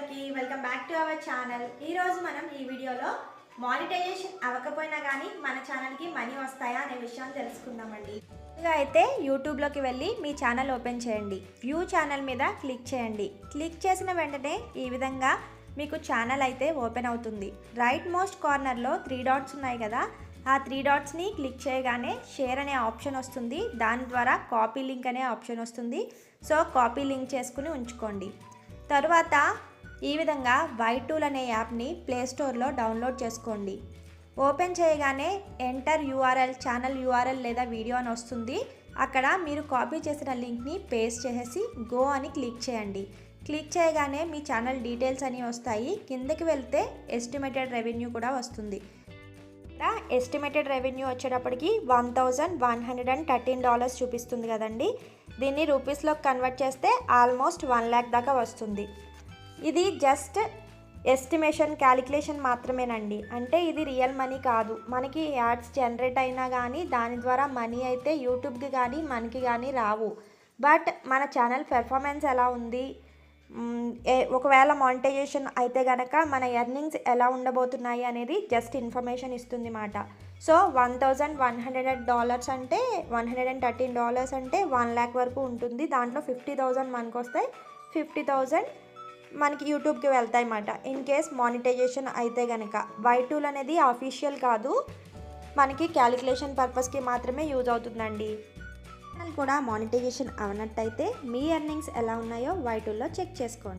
అందరికీ welcome back to our channel. ఈరోజు మనం ఈ వీడియోలో మానిటైజేషన్ అవ్వకపోయినా కానీ మన ఛానల్కి మనీ వస్తాయా అనే విషయాన్ని తెలుసుకుందామండి. ముందుగా అయితే యూట్యూబ్లోకి వెళ్ళి మీ ఛానల్ ఓపెన్ చేయండి. వ్యూ ఛానల్ మీద క్లిక్ చేయండి. క్లిక్ చేసిన వెంటనే ఈ విధంగా మీకు ఛానల్ అయితే ఓపెన్ అవుతుంది. రైట్ మోస్ట్ కార్నర్లో 3 డాట్స్ ఉన్నాయి కదా, ఆ 3 డాట్స్ని క్లిక్ చేయగానే షేర్ అనే ఆప్షన్ వస్తుంది. దాని ద్వారా కాపీ లింక్ అనే ఆప్షన్ వస్తుంది. సో కాపీ లింక్ చేసుకుని ఉంచుకోండి. తరువాత ఈ విధంగా Y2 అనే యాప్ని ప్లేస్టోర్లో డౌన్లోడ్ చేసుకోండి. ఓపెన్ చేయగానే ఎంటర్ యూఆర్ఎల్, ఛానల్ యూఆర్ఎల్ లేదా వీడియో అని వస్తుంది. అక్కడ మీరు కాపీ చేసిన లింక్ని పేస్ట్ చేసి గో అని క్లిక్ చేయండి. క్లిక్ చేయగానే మీ ఛానల్ డీటెయిల్స్ అని వస్తాయి. కిందకి వెళ్తే ఎస్టిమేటెడ్ రెవెన్యూ కూడా వస్తుంది. ఇక్కడ ఎస్టిమేటెడ్ రెవెన్యూ వచ్చేటప్పటికి $1113 చూపిస్తుంది కదండి. దీన్ని రూపీస్లో కన్వర్ట్ చేస్తే ఆల్మోస్ట్ 1 lakh దాకా వస్తుంది. ఇది జస్ట్ ఎస్టిమేషన్ క్యాలిక్యులేషన్ మాత్రమేనండి. అంటే ఇది రియల్ మనీ కాదు. మనకి యాడ్స్ జనరేట్ అయినా కానీ దాని ద్వారా మనీ అయితే యూట్యూబ్కి కానీ మనకి కానీ రావు. బట్ మన ఛానల్ పెర్ఫార్మెన్స్ ఎలా ఉంది, ఒకవేళ మానిటైజేషన్ అయితే కనుక మన ఎర్నింగ్స్ ఎలా ఉండబోతున్నాయి అనేది జస్ట్ ఇన్ఫర్మేషన్ ఇస్తుంది మాట. సో $1100 అంటే $113 అంటే 1 lakh వరకు ఉంటుంది. దాంట్లో 50,000 మనకు వస్తాయి, 50,000 మనకి యూట్యూబ్కి వెళ్తాయి అన్నమాట. ఇన్ కేస్ మానిటైజేషన్ అయితే కనుక Y2 అనేది అఫీషియల్ కాదు, మనకి క్యాలిక్యులేషన్ పర్పస్కి మాత్రమే యూజ్ అవుతుందండి. ఛానల్ కూడా మానిటైజేషన్ అవనట్టయితే మీ ఎర్నింగ్స్ ఎలా ఉన్నాయో Y2లో చెక్ చేసుకోండి.